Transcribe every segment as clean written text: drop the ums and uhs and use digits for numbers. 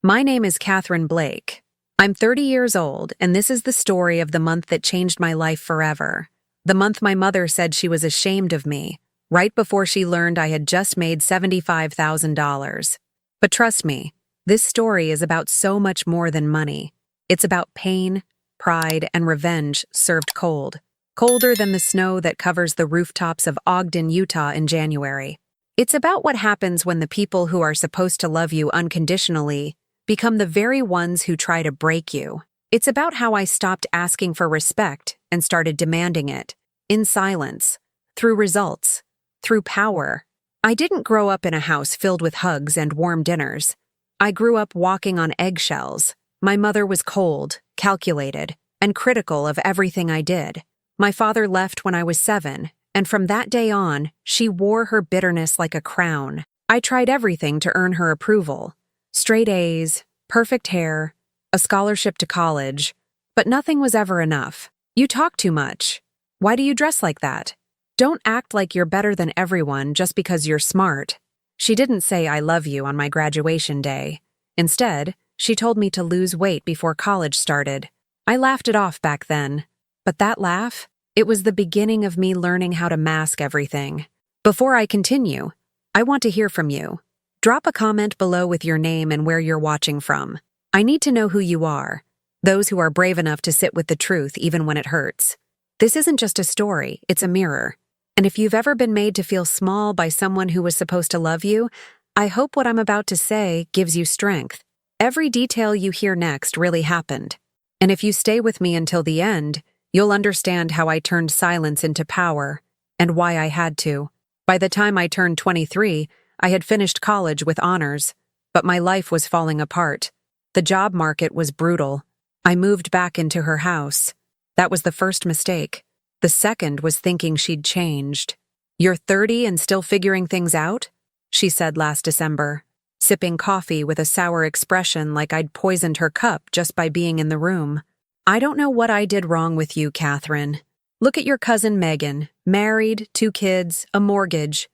My name is Catherine Blake. I'm 30 years old, and this is the story of the month that changed my life forever. The month my mother said she was ashamed of me, right before she learned I had just made $75,000. But trust me, this story is about so much more than money. It's about pain, pride, and revenge served cold. Colder than the snow that covers the rooftops of Ogden, Utah in January. It's about what happens when the people who are supposed to love you unconditionally become the very ones who try to break you. It's about how I stopped asking for respect and started demanding it. In silence. Through results. Through power. I didn't grow up in a house filled with hugs and warm dinners. I grew up walking on eggshells. My mother was cold, calculated, and critical of everything I did. My father left when I was 7, and from that day on, she wore her bitterness like a crown. I tried everything to earn her approval. Straight A's, perfect hair, a scholarship to college, but nothing was ever enough. You talk too much. Why do you dress like that? Don't act like you're better than everyone just because you're smart. She didn't say I love you on my graduation day. Instead, she told me to lose weight before college started. I laughed it off back then. But that laugh, it was the beginning of me learning how to mask everything. Before I continue, I want to hear from you. Drop a comment below with your name and where you're watching from. I need to know who you are, those who are brave enough to sit with the truth even when it hurts. This isn't just a story, it's a mirror. And if you've ever been made to feel small by someone who was supposed to love you, I hope what I'm about to say gives you strength. Every detail you hear next really happened. And if you stay with me until the end, you'll understand how I turned silence into power, and why I had to. By the time I turned 23, I had finished college with honors, but my life was falling apart. The job market was brutal. I moved back into her house. That was the first mistake. The second was thinking she'd changed. "You're 30 and still figuring things out?" she said last December, sipping coffee with a sour expression like I'd poisoned her cup just by being in the room. "I don't know what I did wrong with you, Catherine. Look at your cousin Megan, married, 2 kids, a mortgage.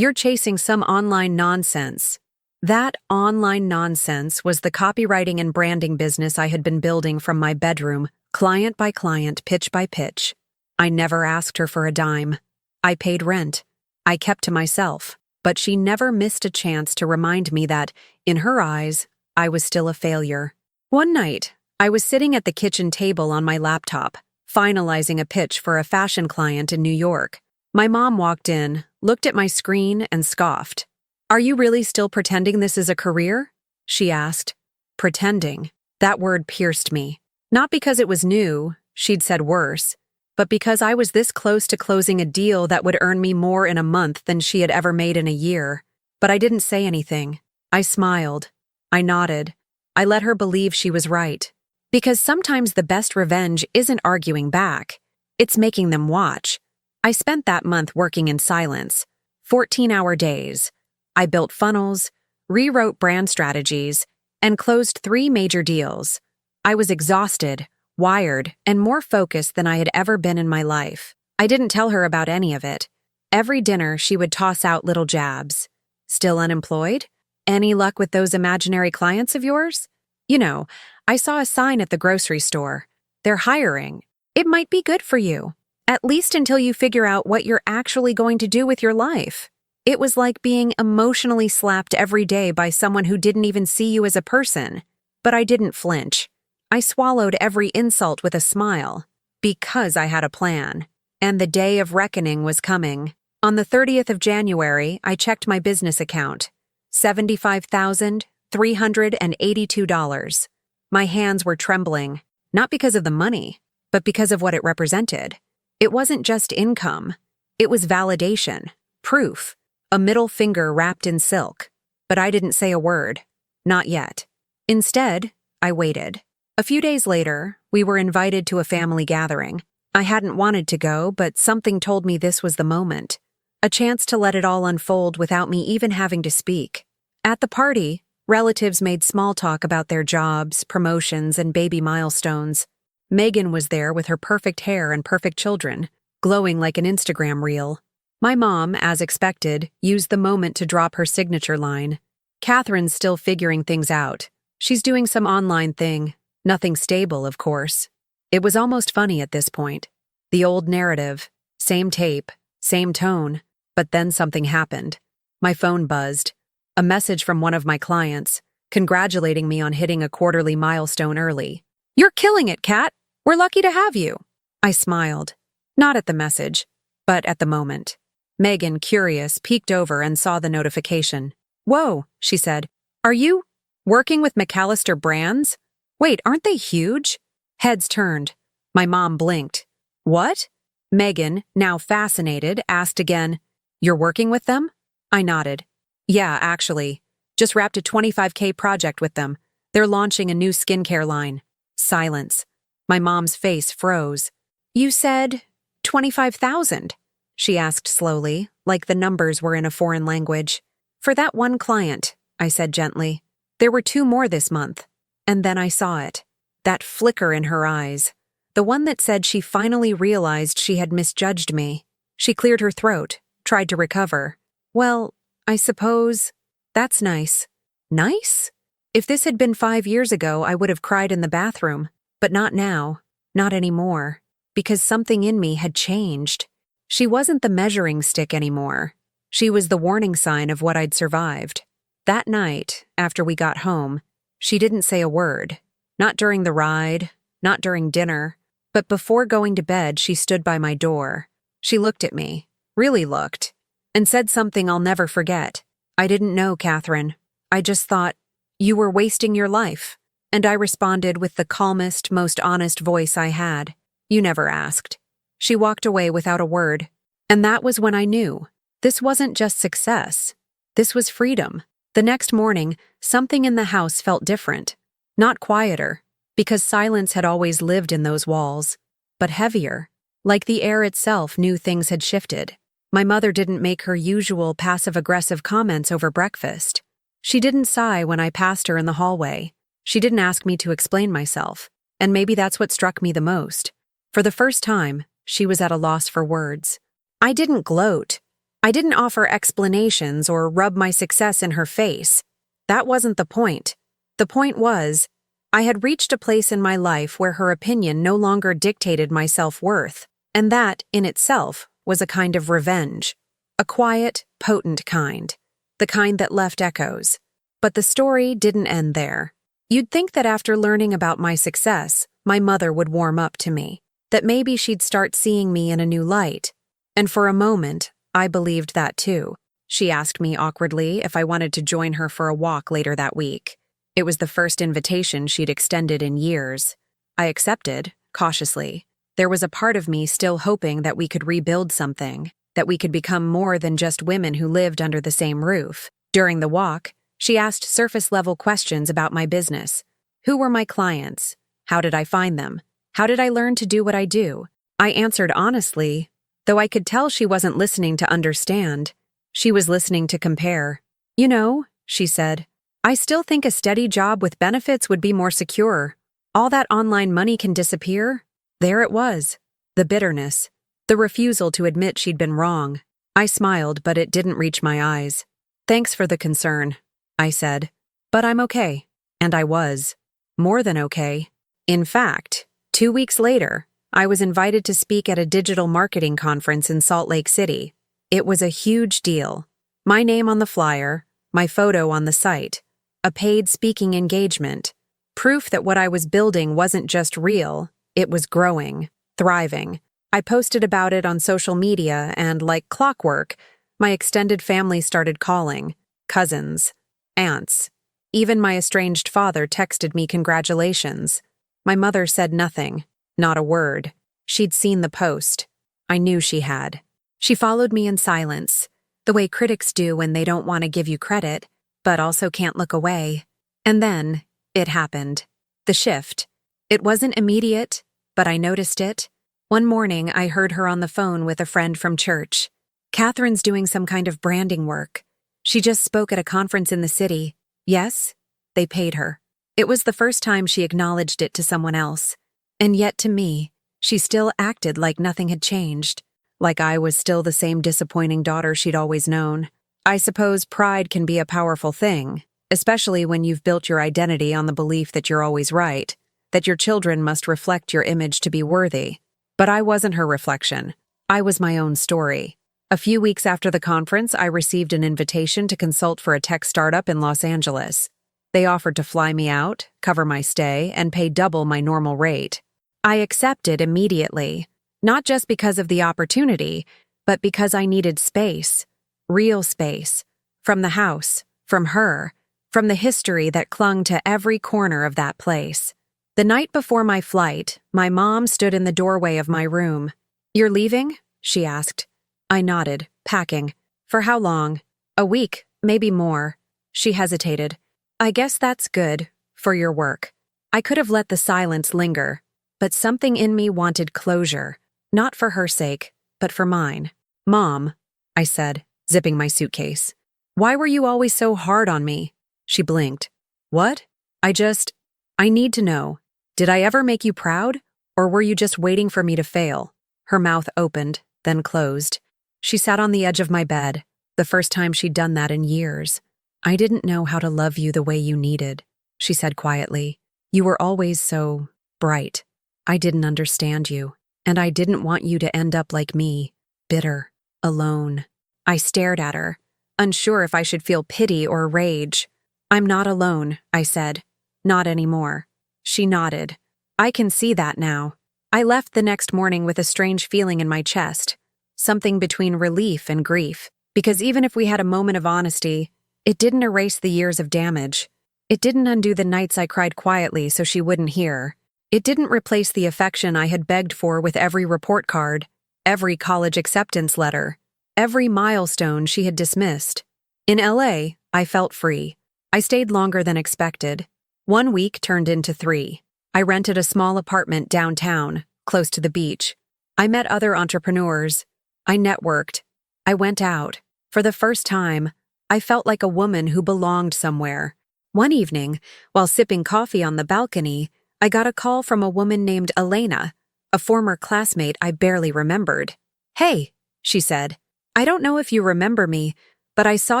You're chasing some online nonsense." That online nonsense was the copywriting and branding business I had been building from my bedroom, client by client, pitch by pitch. I never asked her for a dime. I paid rent. I kept to myself, but she never missed a chance to remind me that, in her eyes, I was still a failure. One night, I was sitting at the kitchen table on my laptop, finalizing a pitch for a fashion client in New York. My mom walked in, looked at my screen, and scoffed. "Are you really still pretending this is a career?" she asked. Pretending. That word pierced me. Not because it was new, she'd said worse, but because I was this close to closing a deal that would earn me more in a month than she had ever made in a year. But I didn't say anything. I smiled. I nodded. I let her believe she was right. Because sometimes the best revenge isn't arguing back. It's making them watch. I spent that month working in silence. 14-hour days. I built funnels, rewrote brand strategies, and closed 3 major deals. I was exhausted, wired, and more focused than I had ever been in my life. I didn't tell her about any of it. Every dinner, she would toss out little jabs. "Still unemployed? Any luck with those imaginary clients of yours? You know, I saw a sign at the grocery store. They're hiring. It might be good for you. At least until you figure out what you're actually going to do with your life." It was like being emotionally slapped every day by someone who didn't even see you as a person. But I didn't flinch. I swallowed every insult with a smile, because I had a plan. And the day of reckoning was coming. On the 30th of January, I checked my business account. $75,382. My hands were trembling, not because of the money, but because of what it represented. It wasn't just income. It was validation, proof, a middle finger wrapped in silk. But I didn't say a word. Not yet. Instead, I waited. A few days later, we were invited to a family gathering. I hadn't wanted to go, but something told me this was the moment. A chance to let it all unfold without me even having to speak. At the party, relatives made small talk about their jobs, promotions, and baby milestones. Megan was there with her perfect hair and perfect children, glowing like an Instagram reel. My mom, as expected, used the moment to drop her signature line. Catherine's still figuring things out. She's doing some online thing. Nothing stable, of course. It was almost funny at this point. The old narrative. Same tape, same tone. But then something happened. My phone buzzed. A message from one of my clients, congratulating me on hitting a quarterly milestone early. "You're killing it, Kat. We're lucky to have you." I smiled. Not at the message, but at the moment. Megan, curious, peeked over and saw the notification. "Whoa," she said. "Are you working with McAllister Brands? Wait, aren't they huge?" Heads turned. My mom blinked. "What?" Megan, now fascinated, asked again. "You're working with them?" I nodded. "Yeah, actually. Just wrapped a $25K project with them. They're launching a new skincare line." Silence. My mom's face froze. "You said 25,000? She asked slowly, like the numbers were in a foreign language. "For that one client," I said gently. "There were 2 more this month." And then I saw it. That flicker in her eyes. The one that said she finally realized she had misjudged me. She cleared her throat, tried to recover. "Well, I suppose that's nice." Nice? If this had been 5 years ago, I would have cried in the bathroom. But not now. Not anymore. Because something in me had changed. She wasn't the measuring stick anymore. She was the warning sign of what I'd survived. That night, after we got home, she didn't say a word. Not during the ride, not during dinner. But before going to bed, she stood by my door. She looked at me, really looked, and said something I'll never forget. "I didn't know, Catherine. I just thought you were wasting your life." And I responded with the calmest, most honest voice I had. "You never asked." She walked away without a word. And that was when I knew. This wasn't just success. This was freedom. The next morning, something in the house felt different. Not quieter, because silence had always lived in those walls, but heavier, like the air itself knew things had shifted. My mother didn't make her usual passive-aggressive comments over breakfast. She didn't sigh when I passed her in the hallway. She didn't ask me to explain myself, and maybe that's what struck me the most. For the first time, she was at a loss for words. I didn't gloat. I didn't offer explanations or rub my success in her face. That wasn't the point. The point was, I had reached a place in my life where her opinion no longer dictated my self-worth, and that, in itself, was a kind of revenge. A quiet, potent kind. The kind that left echoes. But the story didn't end there. You'd think that after learning about my success, my mother would warm up to me. That maybe she'd start seeing me in a new light. And for a moment, I believed that too. She asked me awkwardly if I wanted to join her for a walk later that week. It was the first invitation she'd extended in years. I accepted, cautiously. There was a part of me still hoping that we could rebuild something, that we could become more than just women who lived under the same roof. During the walk, she asked surface-level questions about my business. Who were my clients? How did I find them? How did I learn to do what I do? I answered honestly, though I could tell she wasn't listening to understand. She was listening to compare. "You know," she said, "I still think a steady job with benefits would be more secure. All that online money can disappear." There it was. The bitterness. The refusal to admit she'd been wrong. I smiled, but it didn't reach my eyes. "Thanks for the concern," I said. "But I'm okay." And I was. More than okay. In fact, 2 weeks later, I was invited to speak at a digital marketing conference in Salt Lake City. It was a huge deal. My name on the flyer, my photo on the site, a paid speaking engagement. Proof that what I was building wasn't just real, it was growing, thriving. I posted about it on social media and, like clockwork, my extended family started calling. Cousins, aunts. Even my estranged father texted me congratulations. My mother said nothing, not a word. She'd seen the post. I knew she had. She followed me in silence, the way critics do when they don't want to give you credit, but also can't look away. And then, it happened. The shift. It wasn't immediate, but I noticed it. One morning, I heard her on the phone with a friend from church. "Catherine's doing some kind of branding work. She just spoke at a conference in the city." Yes, they paid her. It was the first time she acknowledged it to someone else. And yet to me, she still acted like nothing had changed. Like I was still the same disappointing daughter she'd always known. I suppose pride can be a powerful thing, especially when you've built your identity on the belief that you're always right, that your children must reflect your image to be worthy. But I wasn't her reflection. I was my own story. A few weeks after the conference, I received an invitation to consult for a tech startup in Los Angeles. They offered to fly me out, cover my stay, and pay double my normal rate. I accepted immediately, not just because of the opportunity, but because I needed space, real space, from the house, from her, from the history that clung to every corner of that place. The night before my flight, my mom stood in the doorway of my room. "You're leaving?" she asked. I nodded, packing. "For how long?" "A week, maybe more." She hesitated. "I guess that's good, for your work." I could have let the silence linger, but something in me wanted closure, not for her sake, but for mine. "Mom," I said, zipping my suitcase. "Why were you always so hard on me?" She blinked. "What?" I need to know. Did I ever make you proud, or were you just waiting for me to fail?" Her mouth opened, then closed. She sat on the edge of my bed, the first time she'd done that in years. "I didn't know how to love you the way you needed," she said quietly. "You were always so bright. I didn't understand you, and I didn't want you to end up like me, bitter, alone." I stared at her, unsure if I should feel pity or rage. "I'm not alone," I said. "Not anymore." She nodded. "I can see that now." I left the next morning with a strange feeling in my chest, something between relief and grief, because even if we had a moment of honesty, it didn't erase the years of damage. It didn't undo the nights I cried quietly so she wouldn't hear. It didn't replace the affection I had begged for with every report card, every college acceptance letter, every milestone she had dismissed. In LA, I felt free. I stayed longer than expected. 1 week turned into 3. I rented a small apartment downtown, close to the beach. I met other entrepreneurs. I networked. I went out. For the first time, I felt like a woman who belonged somewhere. One evening, while sipping coffee on the balcony, I got a call from a woman named Elena, a former classmate I barely remembered. "Hey," she said. "I don't know if you remember me, but I saw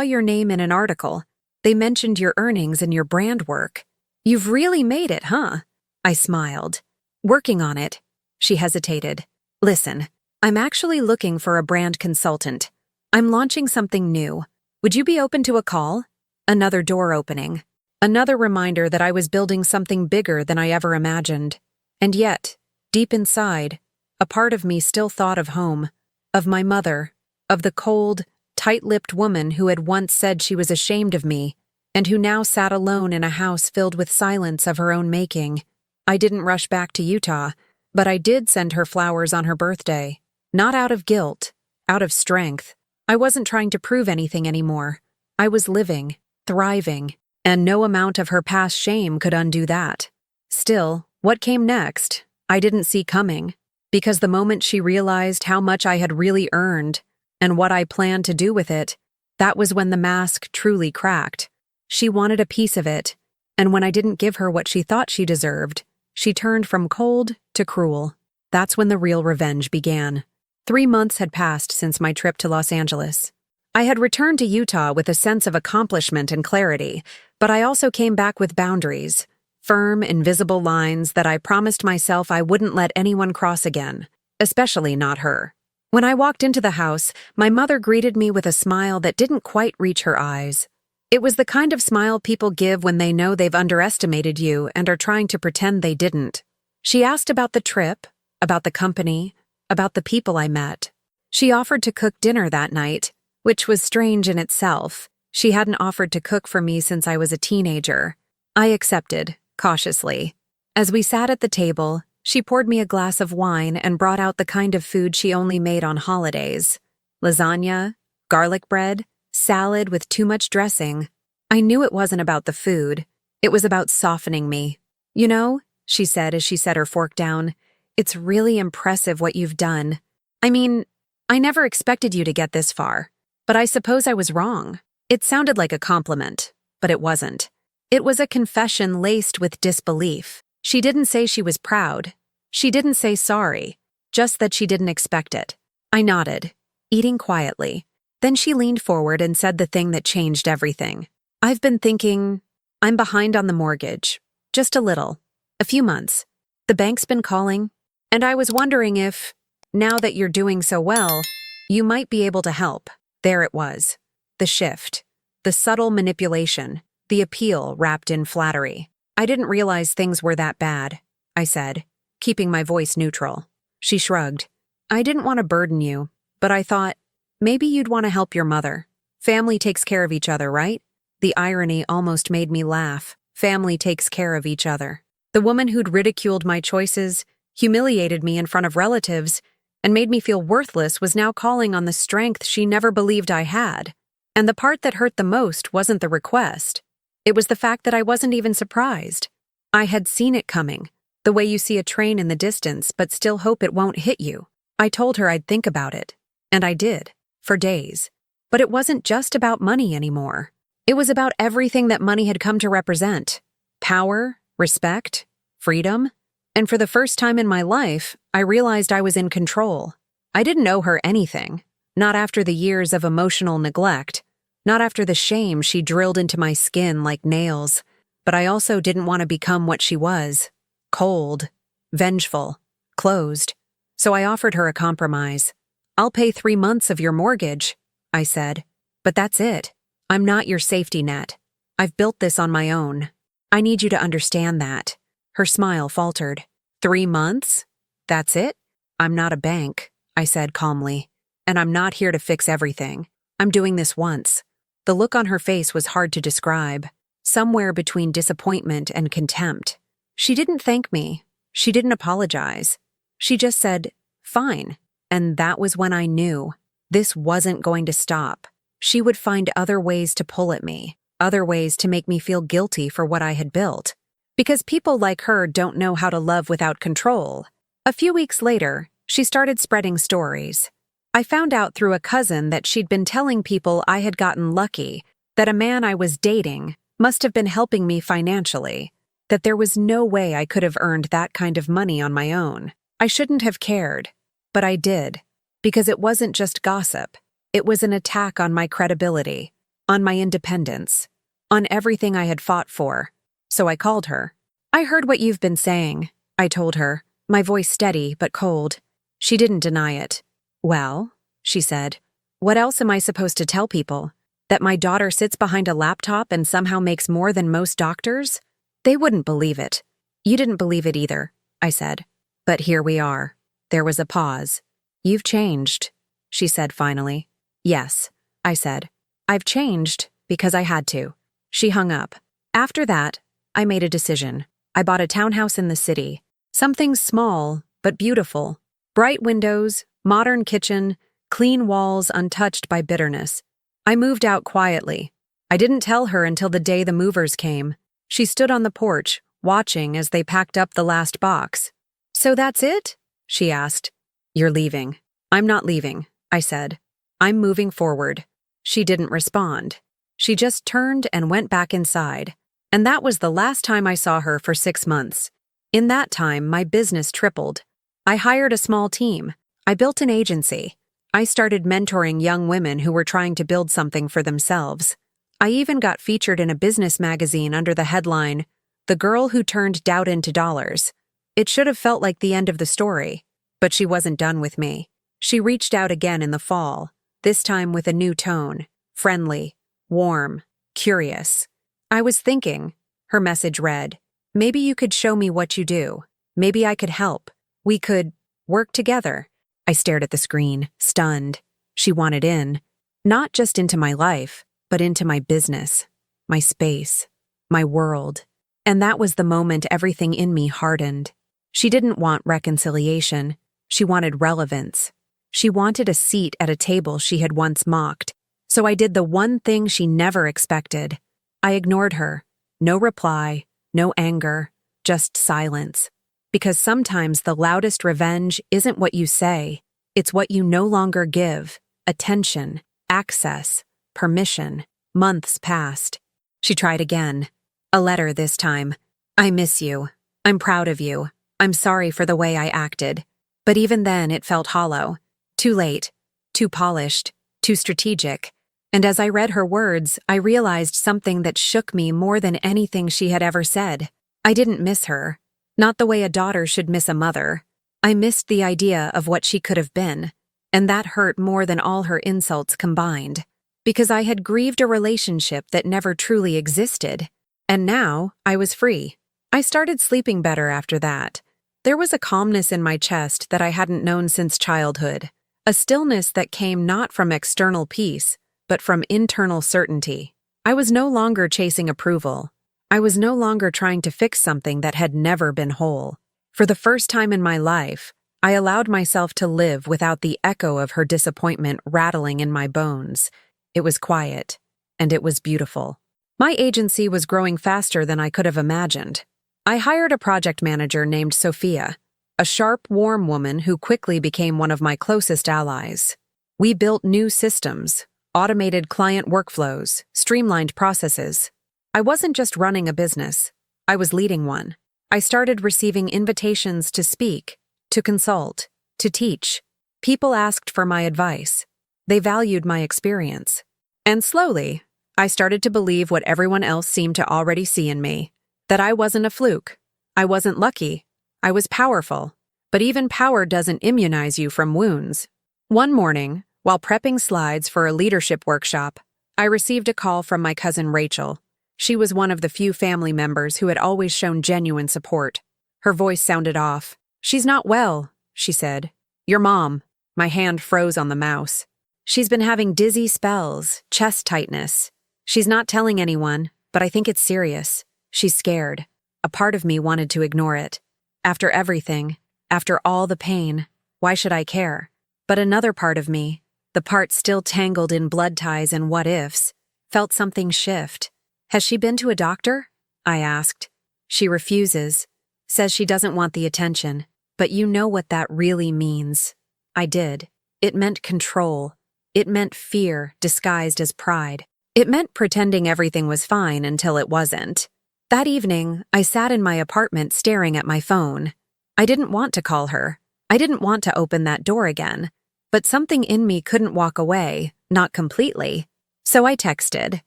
your name in an article. They mentioned your earnings and your brand work. You've really made it, huh?" I smiled. "Working on it." She hesitated. "Listen, I'm actually looking for a brand consultant. I'm launching something new. Would you be open to a call?" Another door opening. Another reminder that I was building something bigger than I ever imagined. And yet, deep inside, a part of me still thought of home, of my mother, of the cold, tight-lipped woman who had once said she was ashamed of me, and who now sat alone in a house filled with silence of her own making. I didn't rush back to Utah, but I did send her flowers on her birthday. Not out of guilt, out of strength. I wasn't trying to prove anything anymore. I was living, thriving, and no amount of her past shame could undo that. Still, what came next, I didn't see coming, because the moment she realized how much I had really earned and what I planned to do with it, that was when the mask truly cracked. She wanted a piece of it, and when I didn't give her what she thought she deserved, she turned from cold to cruel. That's when the real revenge began. 3 months had passed since my trip to Los Angeles. I had returned to Utah with a sense of accomplishment and clarity, but I also came back with boundaries, firm, invisible lines that I promised myself I wouldn't let anyone cross again, especially not her. When I walked into the house, my mother greeted me with a smile that didn't quite reach her eyes. It was the kind of smile people give when they know they've underestimated you and are trying to pretend they didn't. She asked about the trip, about the company, about the people I met. She offered to cook dinner that night, which was strange in itself. She hadn't offered to cook for me since I was a teenager. I accepted, cautiously. As we sat at the table, she poured me a glass of wine and brought out the kind of food she only made on holidays. Lasagna, garlic bread, salad with too much dressing. I knew it wasn't about the food. It was about softening me. "You know," she said as she set her fork down, "it's really impressive what you've done. I mean, I never expected you to get this far, but I suppose I was wrong." It sounded like a compliment, but it wasn't. It was a confession laced with disbelief. She didn't say she was proud. She didn't say sorry, just that she didn't expect it. I nodded, eating quietly. Then she leaned forward and said the thing that changed everything. I've been thinking, I'm behind on the mortgage. Just a little. A few months. The bank's been calling, and I was wondering if, now that you're doing so well, you might be able to help. There it was. The shift. The subtle manipulation. The appeal wrapped in flattery. I didn't realize things were that bad, I said, keeping my voice neutral. She shrugged. I didn't want to burden you, but I thought, maybe you'd want to help your mother. Family takes care of each other, right? The irony almost made me laugh. Family takes care of each other. The woman who'd ridiculed my choices, humiliated me in front of relatives, and made me feel worthless was now calling on the strength she never believed I had. And the part that hurt the most wasn't the request. It was the fact that I wasn't even surprised. I had seen it coming, the way you see a train in the distance but still hope it won't hit you. I told her I'd think about it. And I did, for days. But it wasn't just about money anymore. It was about everything that money had come to represent. Power, respect, freedom. And for the first time in my life, I realized I was in control. I didn't owe her anything. Not after the years of emotional neglect. Not after the shame she drilled into my skin like nails. But I also didn't want to become what she was. Cold, vengeful, closed. So I offered her a compromise. I'll pay 3 months of your mortgage, I said. But that's it. I'm not your safety net. I've built this on my own. I need you to understand that. Her smile faltered. 3 months? That's it? I'm not a bank, I said calmly. And I'm not here to fix everything. I'm doing this once. The look on her face was hard to describe. Somewhere between disappointment and contempt. She didn't thank me. She didn't apologize. She just said, fine. And that was when I knew. This wasn't going to stop. She would find other ways to pull at me. Other ways to make me feel guilty for what I had built. Because people like her don't know how to love without control. A few weeks later, she started spreading stories. I found out through a cousin that she'd been telling people I had gotten lucky, that a man I was dating must have been helping me financially, that there was no way I could have earned that kind of money on my own. I shouldn't have cared, but I did, because it wasn't just gossip. It was an attack on my credibility, on my independence, on everything I had fought for. So I called her. I heard what you've been saying, I told her, my voice steady but cold. She didn't deny it. Well, she said, what else am I supposed to tell people? That my daughter sits behind a laptop and somehow makes more than most doctors? They wouldn't believe it. You didn't believe it either, I said. But here we are. There was a pause. You've changed, she said finally. Yes, I said. I've changed because I had to. She hung up. After that, I made a decision. I bought a townhouse in the city. Something small, but beautiful. Bright windows, modern kitchen, clean walls untouched by bitterness. I moved out quietly. I didn't tell her until the day the movers came. She stood on the porch, watching as they packed up the last box. So that's it? She asked. You're leaving. I'm not leaving, I said. I'm moving forward. She didn't respond. She just turned and went back inside. And that was the last time I saw her for 6 months. In that time, my business tripled. I hired a small team. I built an agency. I started mentoring young women who were trying to build something for themselves. I even got featured in a business magazine under the headline, The Girl Who Turned Doubt into Dollars. It should have felt like the end of the story. But she wasn't done with me. She reached out again in the fall, this time with a new tone, friendly, warm, curious. I was thinking, her message read, maybe you could show me what you do. Maybe I could help. We could work together. I stared at the screen, stunned. She wanted in. Not just into my life, but into my business, my space, my world. And that was the moment everything in me hardened. She didn't want reconciliation. She wanted relevance. She wanted a seat at a table she had once mocked. So I did the one thing she never expected. I ignored her. No reply, no anger, just silence. Because sometimes the loudest revenge isn't what you say, it's what you no longer give. Attention, access, permission. Months passed. She tried again. A letter this time. I miss you. I'm proud of you. I'm sorry for the way I acted. But even then it felt hollow. Too late. Too polished. Too strategic. And as I read her words, I realized something that shook me more than anything she had ever said. I didn't miss her. Not the way a daughter should miss a mother. I missed the idea of what she could have been, and that hurt more than all her insults combined. Because I had grieved a relationship that never truly existed, and now I was free. I started sleeping better after that. There was a calmness in my chest that I hadn't known since childhood, a stillness that came not from external peace, but from internal certainty. I was no longer chasing approval. I was no longer trying to fix something that had never been whole. For the first time in my life, I allowed myself to live without the echo of her disappointment rattling in my bones. It was quiet, and it was beautiful. My agency was growing faster than I could have imagined. I hired a project manager named Sophia, a sharp, warm woman who quickly became one of my closest allies. We built new systems, automated client workflows, streamlined processes. I wasn't just running a business, I was leading one. I started receiving invitations to speak, to consult, to teach. People asked for my advice. They valued my experience. And slowly, I started to believe what everyone else seemed to already see in me, that I wasn't a fluke. I wasn't lucky. I was powerful. But even power doesn't immunize you from wounds. One morning, while prepping slides for a leadership workshop, I received a call from my cousin Rachel. She was one of the few family members who had always shown genuine support. Her voice sounded off. "She's not well," she said. "Your mom." My hand froze on the mouse. "She's been having dizzy spells, chest tightness. She's not telling anyone, but I think it's serious. She's scared." A part of me wanted to ignore it. After everything, after all the pain, why should I care? But another part of me, the part still tangled in blood ties and what-ifs, felt something shift. "Has she been to a doctor?" I asked. "She refuses, says she doesn't want the attention, but you know what that really means." I did. It meant control. It meant fear disguised as pride. It meant pretending everything was fine until it wasn't. That evening, I sat in my apartment staring at my phone. I didn't want to call her. I didn't want to open that door again. But something in me couldn't walk away, not completely. So I texted,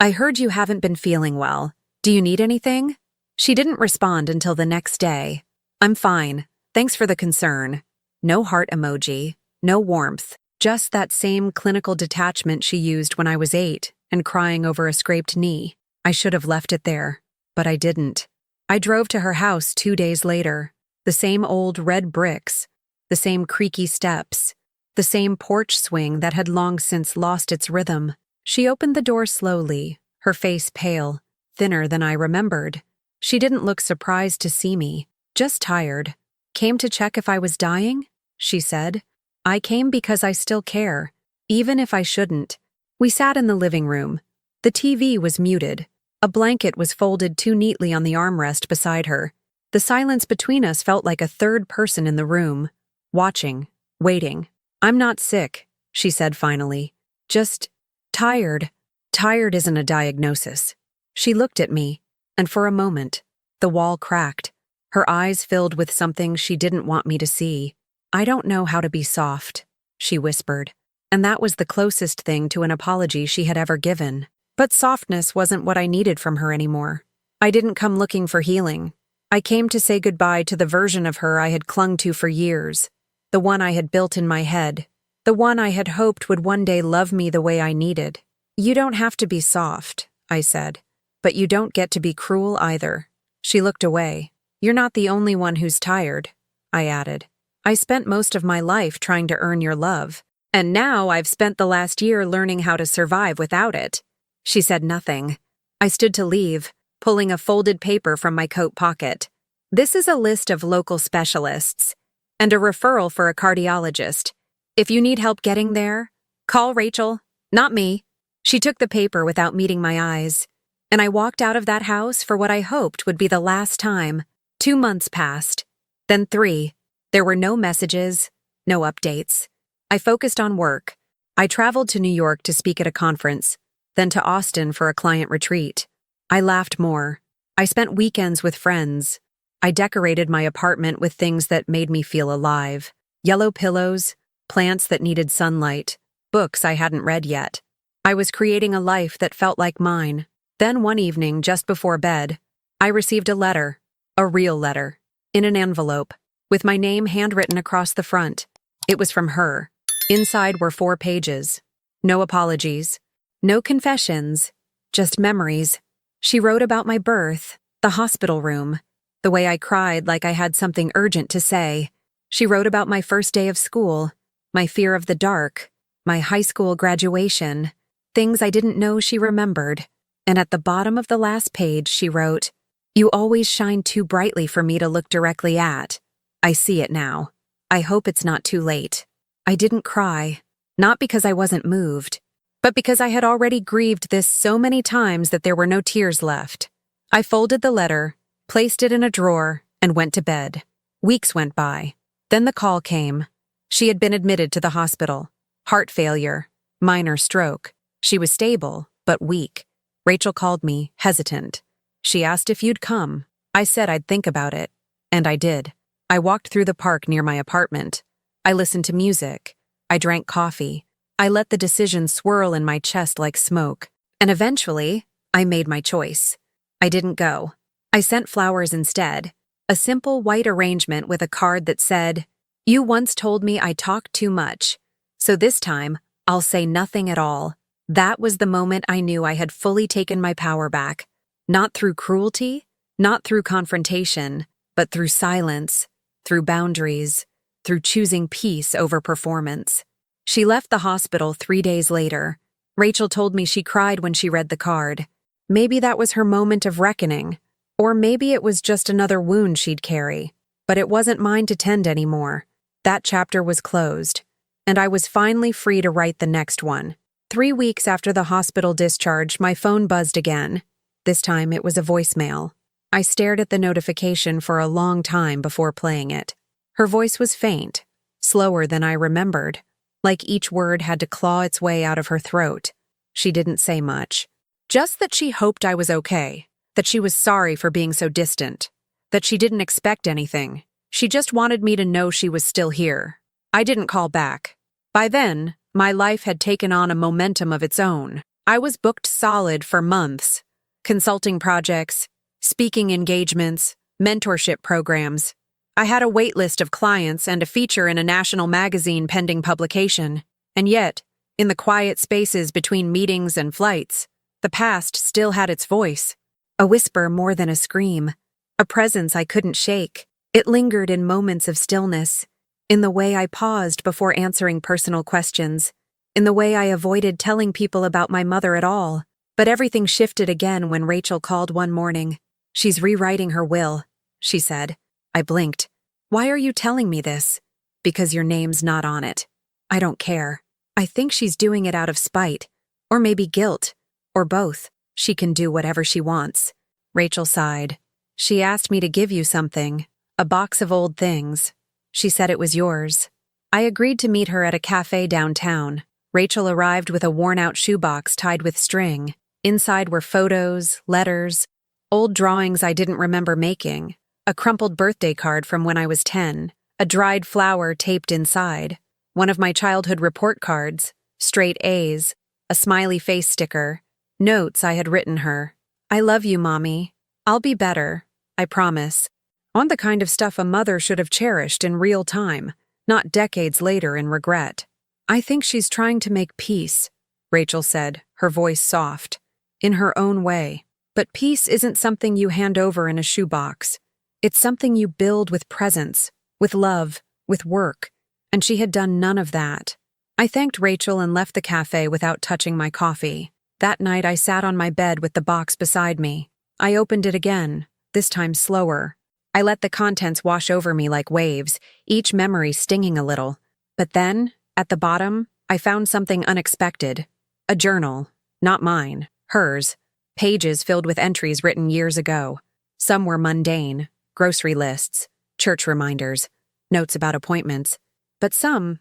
"I heard you haven't been feeling well. Do you need anything?" She didn't respond until the next day. "I'm fine. Thanks for the concern." No heart emoji, no warmth, just that same clinical detachment she used when I was 8 and crying over a scraped knee. I should have left it there, but I didn't. I drove to her house 2 days later. The same old red bricks, the same creaky steps, the same porch swing that had long since lost its rhythm. She opened the door slowly, her face pale, thinner than I remembered. She didn't look surprised to see me, just tired. "Came to check if I was dying?" she said. "I came because I still care, even if I shouldn't." We sat in the living room. The TV was muted. A blanket was folded too neatly on the armrest beside her. The silence between us felt like a third person in the room, watching, waiting. "I'm not sick," she said finally. "Just tired." Tired isn't a diagnosis. She looked at me, and for a moment, the wall cracked. Her eyes filled with something she didn't want me to see. "I don't know how to be soft," she whispered, and that was the closest thing to an apology she had ever given. But softness wasn't what I needed from her anymore. I didn't come looking for healing. I came to say goodbye to the version of her I had clung to for years, the one I had built in my head, the one I had hoped would one day love me the way I needed. "You don't have to be soft," I said, "but you don't get to be cruel either." She looked away. "You're not the only one who's tired," I added. "I spent most of my life trying to earn your love, and now I've spent the last year learning how to survive without it." She said nothing. I stood to leave, pulling a folded paper from my coat pocket. "This is a list of local specialists, and a referral for a cardiologist. If you need help getting there, call Rachel, not me." She took the paper without meeting my eyes, and I walked out of that house for what I hoped would be the last time. 2 months passed, then 3. There were no messages, no updates. I focused on work. I traveled to New York to speak at a conference, then to Austin for a client retreat. I laughed more. I spent weekends with friends. I decorated my apartment with things that made me feel alive. Yellow pillows, plants that needed sunlight, books I hadn't read yet. I was creating a life that felt like mine. Then one evening, just before bed, I received a letter, a real letter, in an envelope, with my name handwritten across the front. It was from her. Inside were 4 pages. No apologies, no confessions, just memories. She wrote about my birth, the hospital room, the way I cried like I had something urgent to say. She wrote about my first day of school, my fear of the dark, my high school graduation, things I didn't know she remembered. And at the bottom of the last page, she wrote, "You always shine too brightly for me to look directly at. I see it now. I hope it's not too late." I didn't cry, not because I wasn't moved, but because I had already grieved this so many times that there were no tears left. I folded the letter, placed it in a drawer, and went to bed. Weeks went by. Then the call came. She had been admitted to the hospital. Heart failure, minor stroke. She was stable, but weak. Rachel called me, hesitant. She asked if you'd come. I said I'd think about it. And I did. I walked through the park near my apartment. I listened to music. I drank coffee. I let the decision swirl in my chest like smoke. And eventually, I made my choice. I didn't go. I sent flowers instead. A simple white arrangement with a card that said, "You once told me I talked too much, so this time, I'll say nothing at all." That was the moment I knew I had fully taken my power back. Not through cruelty, not through confrontation, but through silence, through boundaries, through choosing peace over performance. She left the hospital 3 days later. Rachel told me she cried when she read the card. Maybe that was her moment of reckoning, or maybe it was just another wound she'd carry. But it wasn't mine to tend anymore. That chapter was closed, and I was finally free to write the next one. 3 weeks after the hospital discharge, my phone buzzed again. This time it was a voicemail. I stared at the notification for a long time before playing it. Her voice was faint, slower than I remembered, like each word had to claw its way out of her throat. She didn't say much. Just that she hoped I was okay, that she was sorry for being so distant, that she didn't expect anything. She just wanted me to know she was still here. I didn't call back. By then, my life had taken on a momentum of its own. I was booked solid for months. Consulting projects, speaking engagements, mentorship programs. I had a wait list of clients and a feature in a national magazine pending publication. And yet, in the quiet spaces between meetings and flights, the past still had its voice. A whisper more than a scream. A presence I couldn't shake. It lingered in moments of stillness, in the way I paused before answering personal questions, in the way I avoided telling people about my mother at all. But everything shifted again when Rachel called one morning. "She's rewriting her will," she said. I blinked. "Why are you telling me this?" "Because your name's not on it." "I don't care. I think she's doing it out of spite, or maybe guilt, or both. She can do whatever she wants." Rachel sighed. "She asked me to give you something, a box of old things. She said it was yours." I agreed to meet her at a cafe downtown. Rachel arrived with a worn-out shoebox tied with string. Inside were photos, letters, old drawings I didn't remember making, a crumpled birthday card from when I was 10, a dried flower taped inside, one of my childhood report cards, straight A's, a smiley face sticker, notes I had written her. "I love you, Mommy. I'll be better, I promise." On the kind of stuff a mother should have cherished in real time, not decades later in regret. "I think she's trying to make peace," Rachel said, her voice soft, in her own way. "But peace isn't something you hand over in a shoebox. It's something you build with presence, with love, with work." And she had done none of that. I thanked Rachel and left the cafe without touching my coffee. That night I sat on my bed with the box beside me. I opened it again, this time slower. I let the contents wash over me like waves, each memory stinging a little. But then, at the bottom, I found something unexpected. A journal. Not mine. Hers. Pages filled with entries written years ago. Some were mundane. Grocery lists. Church reminders. Notes about appointments. But some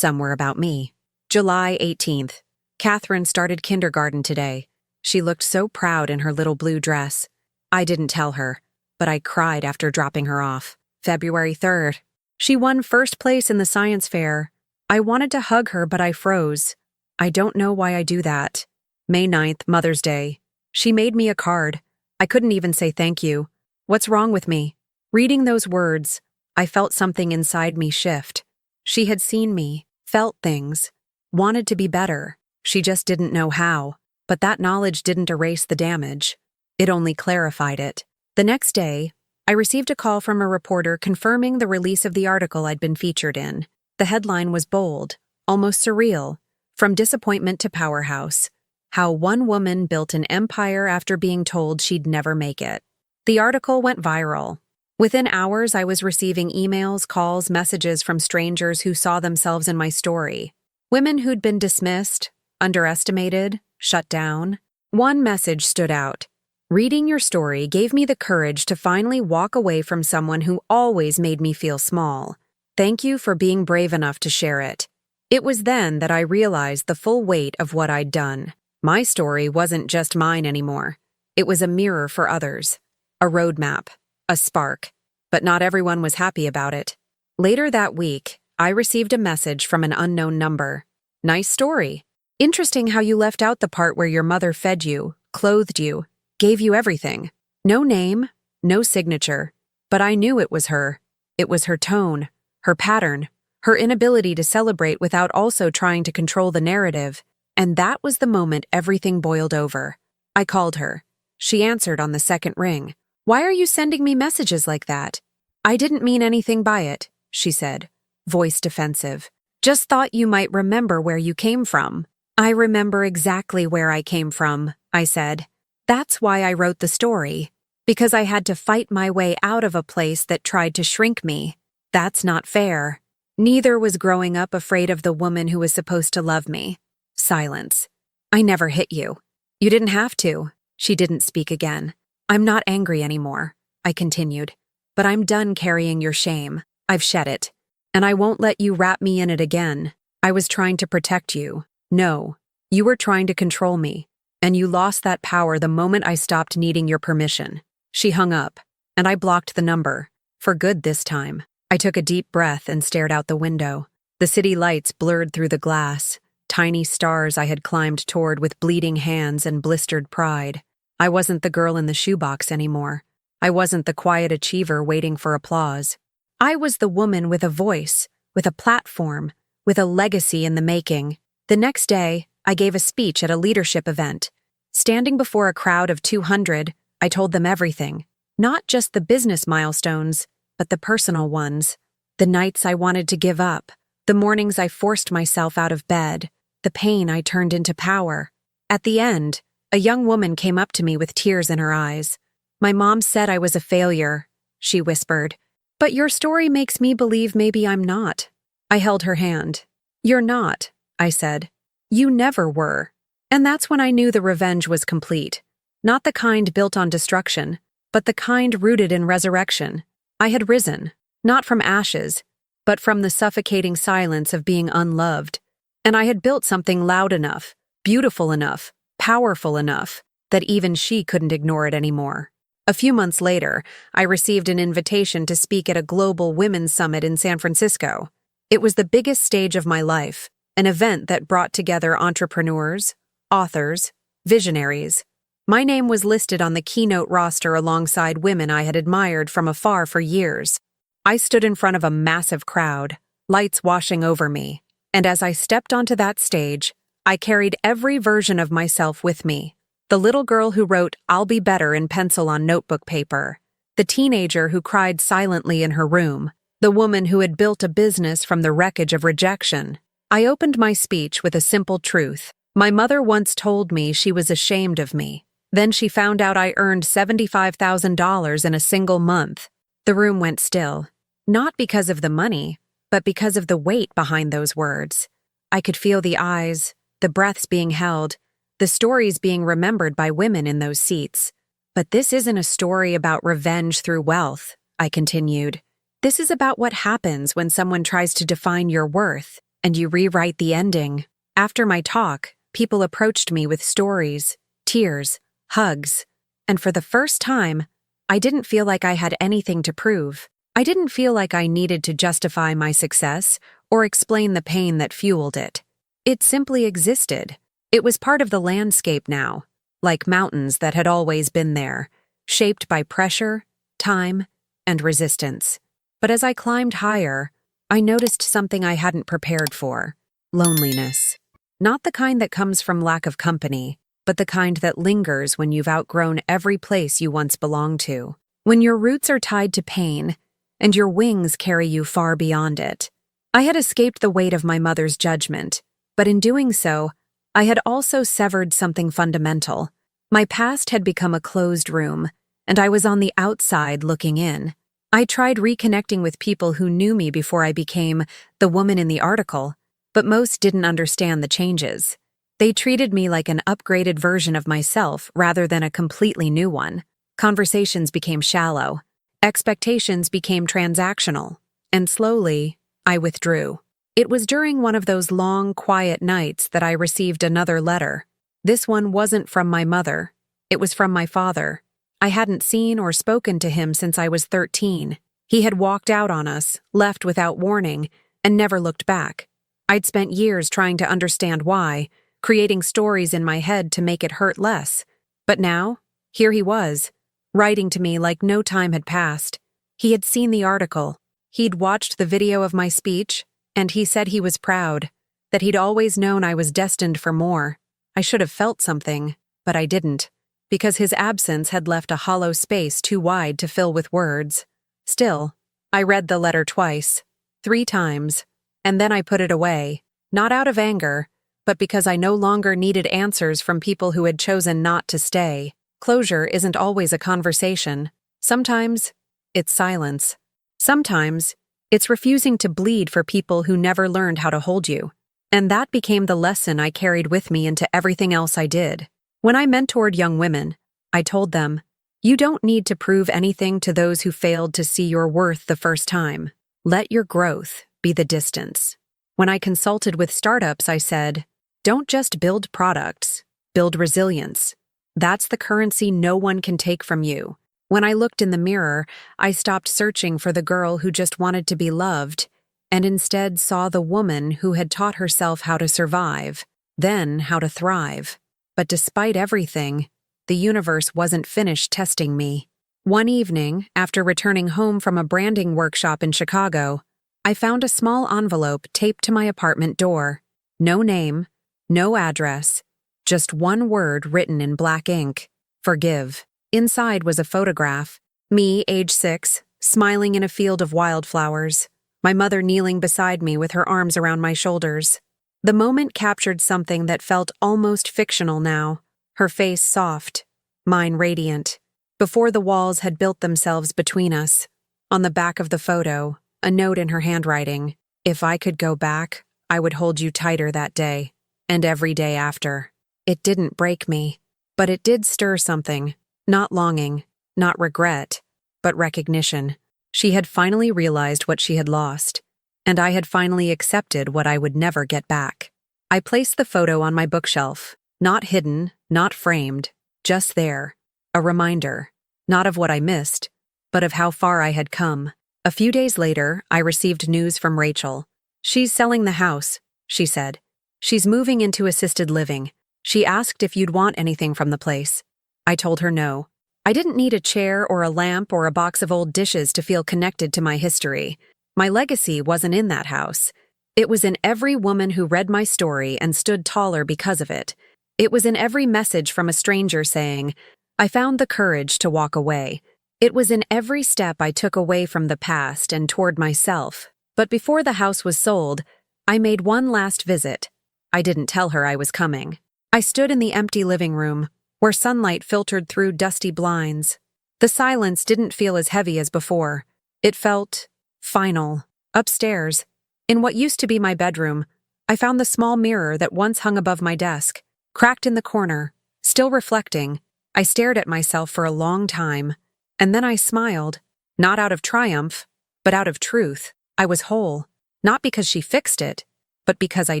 were about me. July 18th. Catherine started kindergarten today. She looked so proud in her little blue dress. I didn't tell her, but I cried after dropping her off. February 3rd. She won first place in the science fair. I wanted to hug her, but I froze. I don't know why I do that. May 9th, Mother's Day. She made me a card. I couldn't even say thank you. What's wrong with me? Reading those words, I felt something inside me shift. She had seen me, felt things, wanted to be better. She just didn't know how. But that knowledge didn't erase the damage. It only clarified it. The next day, I received a call from a reporter confirming the release of the article I'd been featured in. The headline was bold, almost surreal, "From Disappointment to Powerhouse: How One Woman Built an Empire After Being Told She'd Never Make It." The article went viral. Within hours, I was receiving emails, calls, messages from strangers who saw themselves in my story. Women who'd been dismissed, underestimated, shut down. One message stood out. "Reading your story gave me the courage to finally walk away from someone who always made me feel small. Thank you for being brave enough to share it." It was then that I realized the full weight of what I'd done. My story wasn't just mine anymore. It was a mirror for others, a roadmap, a spark. But not everyone was happy about it. Later that week, I received a message from an unknown number. "Nice story. Interesting how you left out the part where your mother fed you, clothed you, gave you everything." No name, no signature, but I knew it was her. It was her tone, her pattern, her inability to celebrate without also trying to control the narrative. And that was the moment everything boiled over. I called her. She answered on the second ring. "Why are you sending me messages like that?" "I didn't mean anything by it," she said, voice defensive. "Just thought you might remember where you came from." "I remember exactly where I came from," I said. "That's why I wrote the story. Because I had to fight my way out of a place that tried to shrink me. That's not fair. Neither was growing up afraid of the woman who was supposed to love me." Silence. "I never hit you." "You didn't have to." She didn't speak again. "I'm not angry anymore," I continued. "But I'm done carrying your shame. I've shed it. And I won't let you wrap me in it again. I was trying to protect you. No, you were trying to control me. And you lost that power the moment I stopped needing your permission." She hung up, and I blocked the number. For good this time. I took a deep breath and stared out the window. The city lights blurred through the glass, tiny stars I had climbed toward with bleeding hands and blistered pride. I wasn't the girl in the shoebox anymore. I wasn't the quiet achiever waiting for applause. I was the woman with a voice, with a platform, with a legacy in the making. The next day, I gave a speech at a leadership event. Standing before a crowd of 200, I told them everything. Not just the business milestones, but the personal ones. The nights I wanted to give up, the mornings I forced myself out of bed, the pain I turned into power. At the end, a young woman came up to me with tears in her eyes. "My mom said I was a failure," she whispered. "But your story makes me believe maybe I'm not." I held her hand. "You're not," I said. "You never were." And that's when I knew the revenge was complete. Not the kind built on destruction, but the kind rooted in resurrection. I had risen, not from ashes, but from the suffocating silence of being unloved. And I had built something loud enough, beautiful enough, powerful enough, that even she couldn't ignore it anymore. A few months later, I received an invitation to speak at a global women's summit in San Francisco. It was the biggest stage of my life, an event that brought together entrepreneurs, authors, visionaries. My name was listed on the keynote roster alongside women I had admired from afar for years. I stood in front of a massive crowd, lights washing over me, and as I stepped onto that stage, I carried every version of myself with me. The little girl who wrote "I'll be better" in pencil on notebook paper, the teenager who cried silently in her room, the woman who had built a business from the wreckage of rejection. I opened my speech with a simple truth. My mother once told me she was ashamed of me. Then she found out I earned $75,000 in a single month. The room went still. Not because of the money, but because of the weight behind those words. I could feel the eyes, the breaths being held, the stories being remembered by women in those seats. "But this isn't a story about revenge through wealth," I continued. "This is about what happens when someone tries to define your worth, and you rewrite the ending." After my talk, people approached me with stories, tears, hugs, and for the first time, I didn't feel like I had anything to prove. I didn't feel like I needed to justify my success or explain the pain that fueled it. It simply existed. It was part of the landscape now, like mountains that had always been there, shaped by pressure, time, and resistance. But as I climbed higher, I noticed something I hadn't prepared for: loneliness. Not the kind that comes from lack of company, but the kind that lingers when you've outgrown every place you once belonged to. When your roots are tied to pain, and your wings carry you far beyond it. I had escaped the weight of my mother's judgment, but in doing so, I had also severed something fundamental. My past had become a closed room, and I was on the outside looking in. I tried reconnecting with people who knew me before I became the woman in the article, but most didn't understand the changes. They treated me like an upgraded version of myself rather than a completely new one. Conversations became shallow. Expectations became transactional. And slowly, I withdrew. It was during one of those long, quiet nights that I received another letter. This one wasn't from my mother. It was from my father. I hadn't seen or spoken to him since I was 13. He had walked out on us, left without warning, and never looked back. I'd spent years trying to understand why, creating stories in my head to make it hurt less. But now, here he was, writing to me like no time had passed. He had seen the article. He'd watched the video of my speech, and he said he was proud, that he'd always known I was destined for more. I should have felt something, but I didn't, because his absence had left a hollow space too wide to fill with words. Still, I read the letter twice, 3 times, and then I put it away, not out of anger, but because I no longer needed answers from people who had chosen not to stay. Closure isn't always a conversation. Sometimes, it's silence. Sometimes, it's refusing to bleed for people who never learned how to hold you. And that became the lesson I carried with me into everything else I did. When I mentored young women, I told them, you don't need to prove anything to those who failed to see your worth the first time. Let your growth be the distance. When I consulted with startups, I said, don't just build products, build resilience. That's the currency no one can take from you. When I looked in the mirror, I stopped searching for the girl who just wanted to be loved, and instead saw the woman who had taught herself how to survive, then how to thrive. But despite everything, the universe wasn't finished testing me. One evening, after returning home from a branding workshop in Chicago, I found a small envelope taped to my apartment door. No name, no address, just one word written in black ink: forgive. Inside was a photograph. Me, age 6, smiling in a field of wildflowers. My mother kneeling beside me with her arms around my shoulders. The moment captured something that felt almost fictional now. Her face soft, mine radiant. Before the walls had built themselves between us. On the back of the photo, a note in her handwriting: if I could go back, I would hold you tighter that day, and every day after. It didn't break me, but it did stir something. Not longing, not regret, but recognition. She had finally realized what she had lost, and I had finally accepted what I would never get back. I placed the photo on my bookshelf, not hidden, not framed, just there. A reminder, not of what I missed, but of how far I had come. A few days later, I received news from Rachel. She's selling the house, she said. She's moving into assisted living. She asked if you'd want anything from the place. I told her no. I didn't need a chair or a lamp or a box of old dishes to feel connected to my history. My legacy wasn't in that house. It was in every woman who read my story and stood taller because of it. It was in every message from a stranger saying, I found the courage to walk away. It was in every step I took away from the past and toward myself. But before the house was sold, I made one last visit. I didn't tell her I was coming. I stood in the empty living room, where sunlight filtered through dusty blinds. The silence didn't feel as heavy as before. It felt final. Upstairs, in what used to be my bedroom, I found the small mirror that once hung above my desk. Cracked in the corner, still reflecting, I stared at myself for a long time, and then I smiled, not out of triumph, but out of truth. I was whole, not because she fixed it, but because I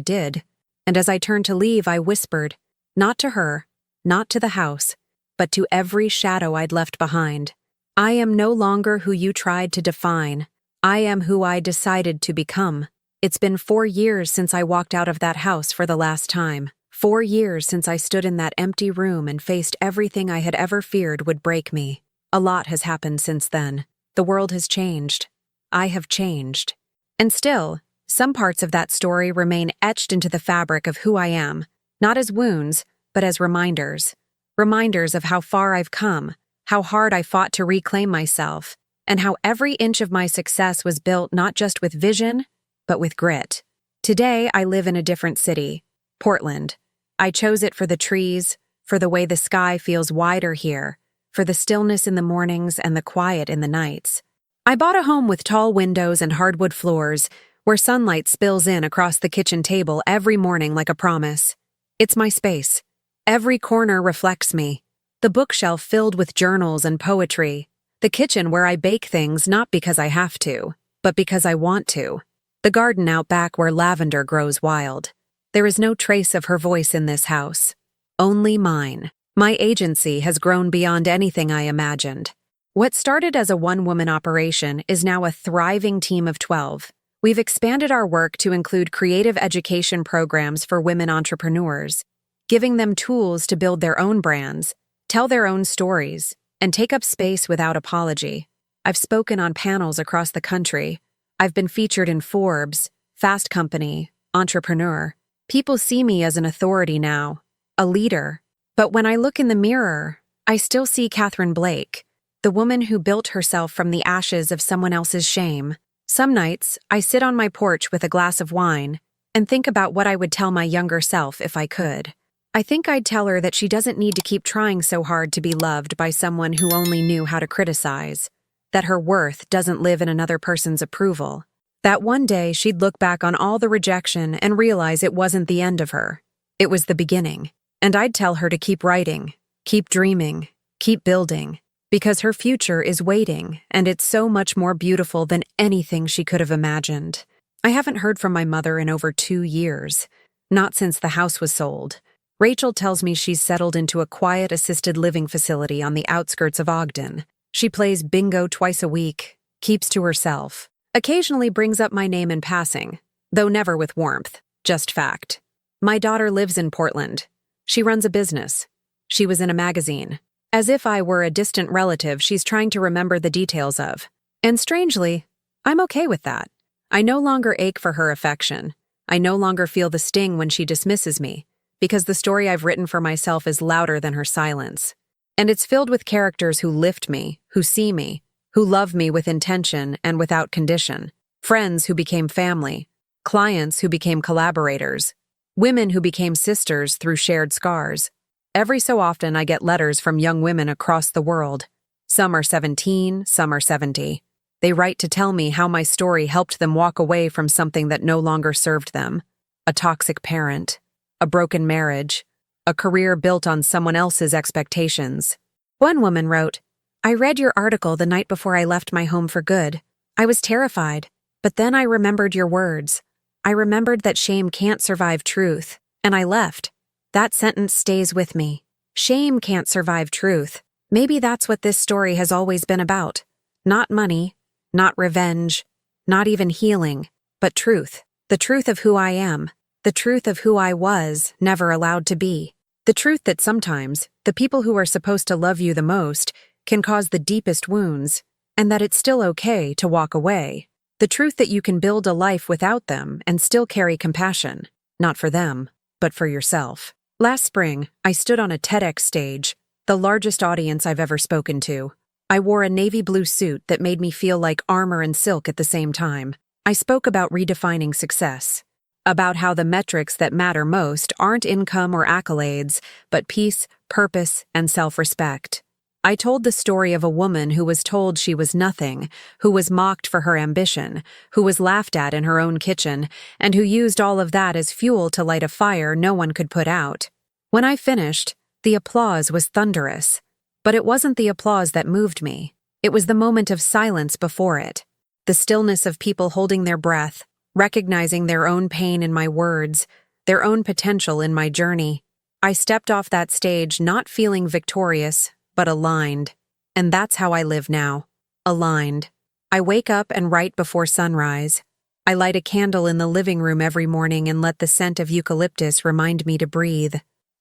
did. And as I turned to leave, I whispered, not to her, not to the house, but to every shadow I'd left behind. I am no longer who you tried to define. I am who I decided to become. It's been 4 years since I walked out of that house for the last time. 4 years since I stood in that empty room and faced everything I had ever feared would break me. A lot has happened since then. The world has changed. I have changed. And still, some parts of that story remain etched into the fabric of who I am, not as wounds, but as reminders. Reminders of how far I've come, how hard I fought to reclaim myself, and how every inch of my success was built not just with vision, but with grit. Today, I live in a different city, Portland. I chose it for the trees, for the way the sky feels wider here, for the stillness in the mornings and the quiet in the nights. I bought a home with tall windows and hardwood floors, where sunlight spills in across the kitchen table every morning like a promise. It's my space. Every corner reflects me. The bookshelf filled with journals and poetry. The kitchen where I bake things not because I have to, but because I want to. The garden out back where lavender grows wild. There is no trace of her voice in this house. Only mine. My agency has grown beyond anything I imagined. What started as a one-woman operation is now a thriving team of 12. We've expanded our work to include creative education programs for women entrepreneurs, giving them tools to build their own brands, tell their own stories, and take up space without apology. I've spoken on panels across the country. I've been featured in Forbes, Fast Company, Entrepreneur. People see me as an authority now, a leader. But when I look in the mirror, I still see Catherine Blake, the woman who built herself from the ashes of someone else's shame. Some nights, I sit on my porch with a glass of wine and think about what I would tell my younger self if I could. I think I'd tell her that she doesn't need to keep trying so hard to be loved by someone who only knew how to criticize, that her worth doesn't live in another person's approval, that one day she'd look back on all the rejection and realize it wasn't the end of her. It was the beginning. And I'd tell her to keep writing, keep dreaming, keep building, because her future is waiting, and it's so much more beautiful than anything she could have imagined. I haven't heard from my mother in over 2 years, not since the house was sold. Rachel tells me she's settled into a quiet assisted living facility on the outskirts of Ogden. She plays bingo twice a week, keeps to herself, occasionally brings up my name in passing, though never with warmth, just fact. My daughter lives in Portland. She runs a business. She was in a magazine. As if I were a distant relative she's trying to remember the details of. And strangely, I'm okay with that. I no longer ache for her affection. I no longer feel the sting when she dismisses me, because the story I've written for myself is louder than her silence. And it's filled with characters who lift me, who see me, who love me with intention and without condition. Friends who became family. Clients who became collaborators. Women who became sisters through shared scars. Every so often I get letters from young women across the world. Some are 17, some are 70. They write to tell me how my story helped them walk away from something that no longer served them. A toxic parent, a broken marriage, a career built on someone else's expectations. One woman wrote, "I read your article the night before I left my home for good. I was terrified, but then I remembered your words. I remembered that shame can't survive truth, and I left. That sentence stays with me. Shame can't survive truth. Maybe that's what this story has always been about. Not money, not revenge, not even healing, but truth. The truth of who I am. The truth of who I was never allowed to be. The truth that sometimes the people who are supposed to love you the most can cause the deepest wounds, and that it's still okay to walk away. The truth that you can build a life without them and still carry compassion, not for them, but for yourself." Last spring, I stood on a TEDx stage, the largest audience I've ever spoken to. I wore a navy blue suit that made me feel like armor and silk at the same time. I spoke about redefining success, about how the metrics that matter most aren't income or accolades, but peace, purpose, and self-respect. I told the story of a woman who was told she was nothing, who was mocked for her ambition, who was laughed at in her own kitchen, and who used all of that as fuel to light a fire no one could put out. When I finished, the applause was thunderous. But it wasn't the applause that moved me. It was the moment of silence before it. The stillness of people holding their breath, recognizing their own pain in my words, their own potential in my journey. I stepped off that stage not feeling victorious, but aligned. And that's how I live now. Aligned. I wake up and write before sunrise. I light a candle in the living room every morning and let the scent of eucalyptus remind me to breathe.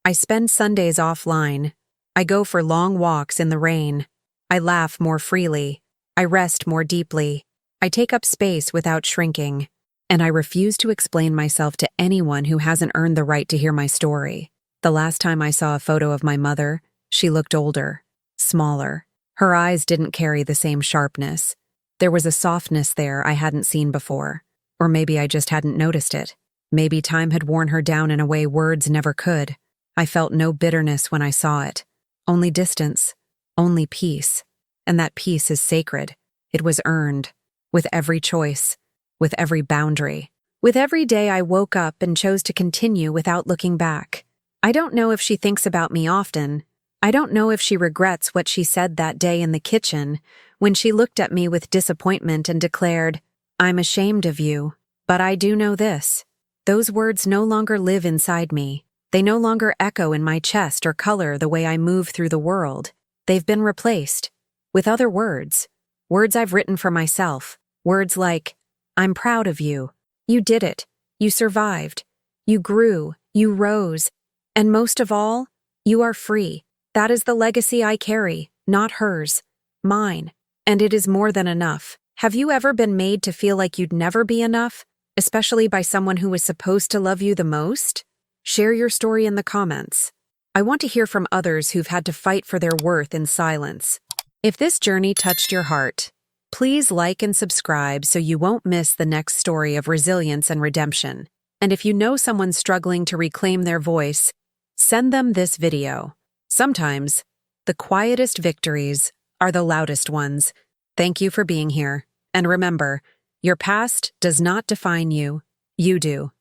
I spend Sundays offline. I go for long walks in the rain. I laugh more freely. I rest more deeply. I take up space without shrinking. And I refuse to explain myself to anyone who hasn't earned the right to hear my story. The last time I saw a photo of my mother, she looked older, smaller. Her eyes didn't carry the same sharpness. There was a softness there I hadn't seen before. Or maybe I just hadn't noticed it. Maybe time had worn her down in a way words never could. I felt no bitterness when I saw it. Only distance. Only peace. And that peace is sacred. It was earned. With every choice. With every boundary. With every day I woke up and chose to continue without looking back. I don't know if she thinks about me often. I don't know if she regrets what she said that day in the kitchen when she looked at me with disappointment and declared, "I'm ashamed of you." But I do know this. Those words no longer live inside me. They no longer echo in my chest or color the way I move through the world. They've been replaced with other words. Words I've written for myself. Words like, "I'm proud of you. You did it. You survived. You grew. You rose. And most of all, you are free." That is the legacy I carry, not hers. Mine. And it is more than enough. Have you ever been made to feel like you'd never be enough? Especially by someone who was supposed to love you the most? Share your story in the comments. I want to hear from others who've had to fight for their worth in silence. If this journey touched your heart, please like and subscribe so you won't miss the next story of resilience and redemption. And if you know someone struggling to reclaim their voice, send them this video. Sometimes, the quietest victories are the loudest ones. Thank you for being here. And remember, your past does not define you. You do.